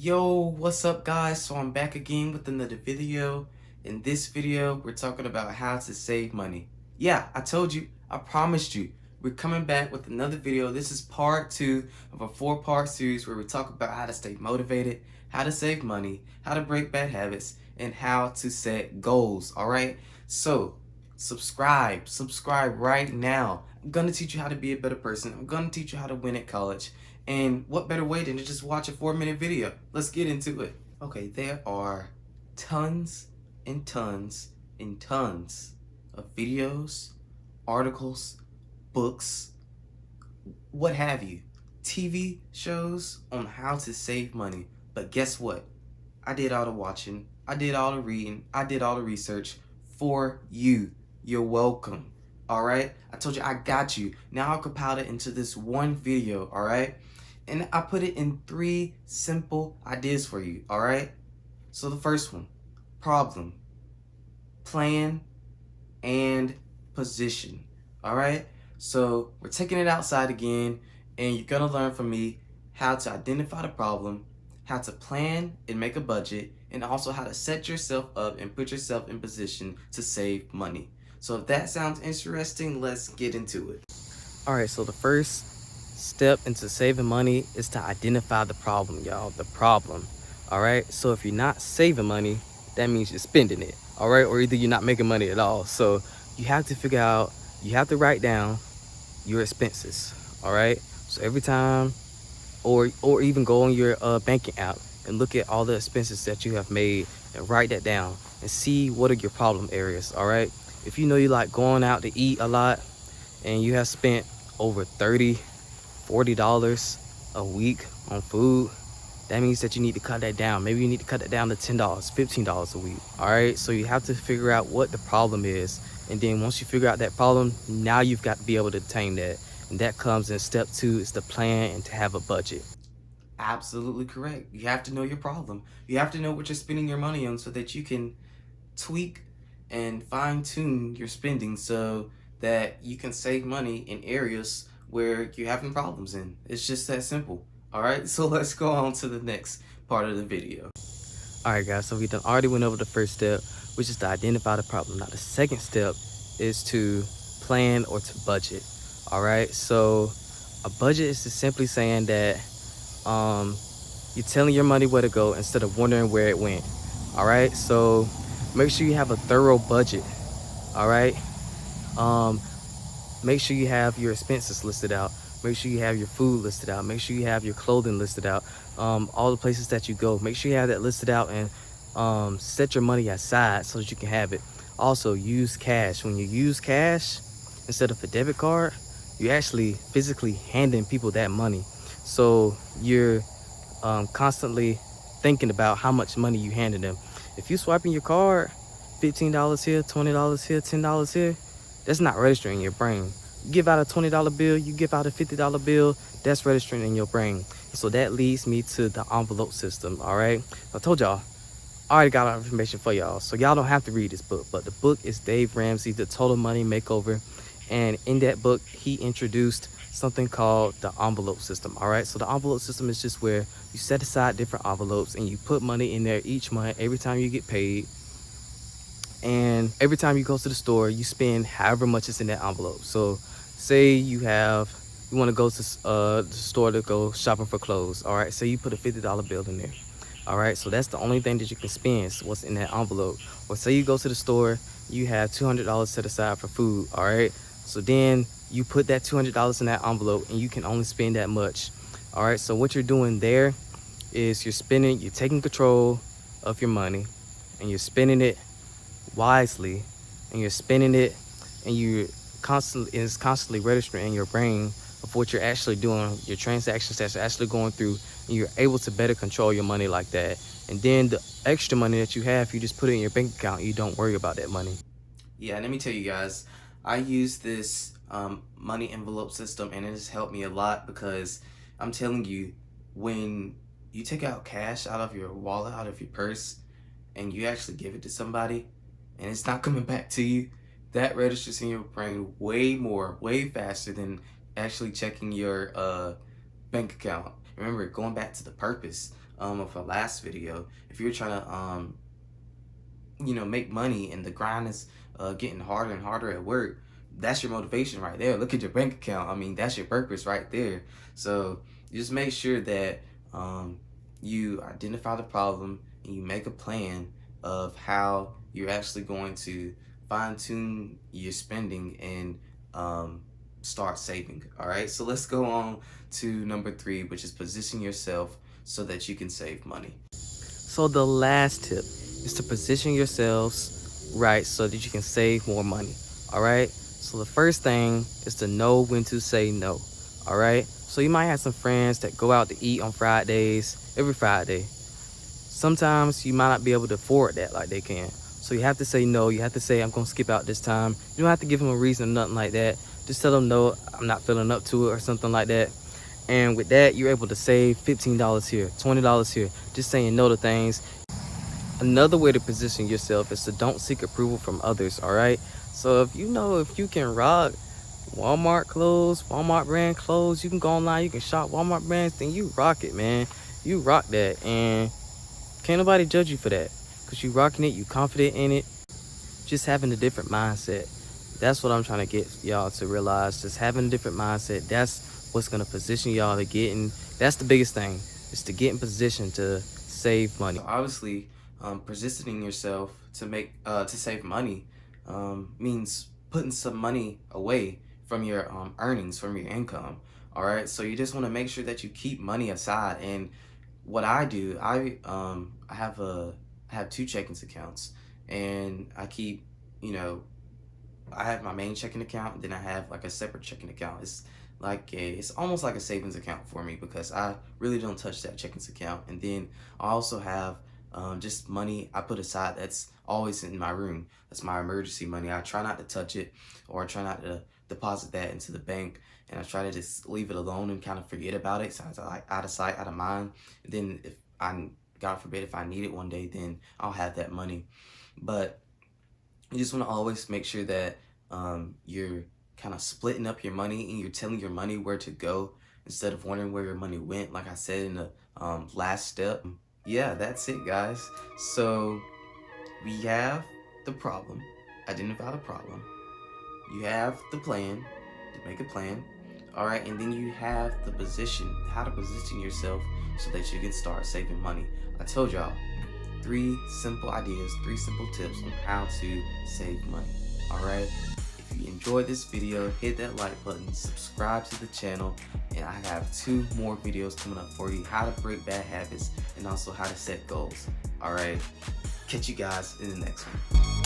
Yo, what's up guys? So I'm back again with another video. In this video, we're talking about how to save money. Yeah, I told you, I promised you. We're coming back with another video. This is part 2 of a 4-part series where we talk about how to stay motivated, how to save money, how to break bad habits, and how to set goals, alright? So, subscribe right now. I'm gonna teach you how to be a better person. I'm gonna teach you how to win at college. And what better way than to just watch a 4-minute video? Let's get into it. Okay, there are tons and tons and tons of videos, articles, books, what have you, TV shows on how to save money. But guess what? I did all the watching, I did all the reading, I did all the research for you. You're welcome. Alright? I told you I got you. Now I'll compile it into this one video, alright? And I put it in 3 simple ideas for you, alright? So the first one, problem, plan, and position, alright? So we're taking it outside again, and you're gonna learn from me how to identify the problem, how to plan and make a budget, and also how to set yourself up and put yourself in position to save money. So if that sounds interesting, let's get into it. Alright, so the first step into saving money is to identify the problem, y'all. The problem. Alright, so if you're not saving money, that means you're spending it. Alright, or either you're not making money at all. So you have to figure out, you have to write down your expenses. Alright, so every time, or even go on your banking app and look at all the expenses that you have made and write that down and see what are your problem areas. Alright, if you know you like going out to eat a lot and you have spent over $30–40 a week on food, that means that you need to cut that down. Maybe you need to cut that down to $10, $15 a week. All right, so you have to figure out what the problem is, and then once you figure out that problem, now you've got to be able to attain that, and that comes in step 2, is to plan and to have a budget. Absolutely correct. You have to know your problem. You have to know what you're spending your money on so that you can tweak and fine-tune your spending so that you can save money in areas where you're having problems in. It's just that simple. Alright, so let's go on to the next part of the video. Alright guys, so we done already went over the first step, which is to identify the problem. Now the second step is to plan or to budget. Alright, so a budget is just simply saying that you're telling your money where to go instead of wondering where it went. Alright, so make sure you have a thorough budget. Alright, make sure you have your expenses listed out. Make sure you have your food listed out. Make sure you have your clothing listed out. All the places that you go, make sure you have that listed out, and set your money aside so that you can have it. Also, use cash. When you use cash instead of a debit card, you're actually physically handing people that money. So you're constantly thinking about how much money you handing them. If you swiping your card, $15 here, $20 here, $10 here, that's not registering in your brain. You give out a $20 bill, you give out a $50 bill, that's registering in your brain. So that leads me to the envelope system, all right? I told y'all, I already got all the information for y'all, so y'all don't have to read this book, but the book is Dave Ramsey, The Total Money Makeover. And in that book, he introduced something called the envelope system, all right? So the envelope system is just where you set aside different envelopes and you put money in there each month, every time you get paid. And every time you go to the store, you spend however much is in that envelope. So say you want to go to the store to go shopping for clothes. All right, so you put a $50 bill in there. All right, so that's the only thing that you can spend is what's in that envelope. Or say you go to the store, you have $200 set aside for food. All right, so then you put that $200 in that envelope and you can only spend that much. All right, so what you're doing there is you're taking control of your money and you're spending it wisely, and you're spending it, and it's constantly registering in your brain of what you're actually doing, your transactions that's actually going through, and you're able to better control your money like that. And then the extra money that you have, you just put it in your bank account. You don't worry about that money. Yeah, let me tell you guys, I use this money envelope system, and it has helped me a lot because I'm telling you, when you take out cash out of your wallet, out of your purse, and you actually give it to somebody, and it's not coming back to you, that registers in your brain way faster than actually checking your bank account. Remember, going back to the purpose of our last video, if you're trying to make money and the grind is getting harder and harder at work, that's your motivation right there. Look at your bank account. I mean, that's your purpose right there. So just make sure that you identify the problem and you make a plan of how you're actually going to fine-tune your spending and start saving. All right, so let's go on to number 3, which is position yourself so that you can save money. So the last tip is to position yourselves right so that you can save more money. All right, so the first thing is to know when to say no. All right, so you might have some friends that go out to eat on Fridays, every Friday. Sometimes you might not be able to afford that like they can. So you have to say no. You have to say, I'm gonna skip out this time. You don't have to give them a reason or nothing like that. Just tell them no, I'm not feeling up to it or something like that. And with that, you're able to save $15 here, $20 here, just saying no to things. Another way to position yourself is to don't seek approval from others, all right? So if you can rock Walmart clothes, Walmart brand clothes, you can go online, you can shop Walmart brands, then you rock it, man. You rock that, and can't nobody judge you for that, because you rocking it, you confident in it, just having a different mindset. That's what I'm trying to get y'all to realize, just having a different mindset. That's what's gonna position y'all to get in. That's the biggest thing, is to get in position to save money. So obviously, positioning yourself to save money means putting some money away from your earnings, from your income. All right, so you just want to make sure that you keep money aside. And what I do, I have 2 checking accounts, and I keep, I have my main checking account, then I have like a separate checking account. It's almost like a savings account for me, because I really don't touch that checking account. And then I also have just money I put aside that's always in my room. That's my emergency money. I try not to touch it, or I try not to deposit that into the bank, and I try to just leave it alone and kind of forget about it. So it's like out of sight, out of mind. And then if God forbid, if I need it one day, then I'll have that money. But you just want to always make sure that you're kind of splitting up your money, and you're telling your money where to go instead of wondering where your money went, like I said in the last step. Yeah, that's it, guys. So we have the problem, identify the problem. You have the plan, to make a plan. All right, and then you have the position, how to position yourself so that you can start saving money. I told y'all 3 simple ideas, 3 simple tips on how to save money. All right, if you enjoyed this video, hit that like button, subscribe to the channel, and I have 2 more videos coming up for you: how to break bad habits and also how to set goals. All right, catch you guys in the next one.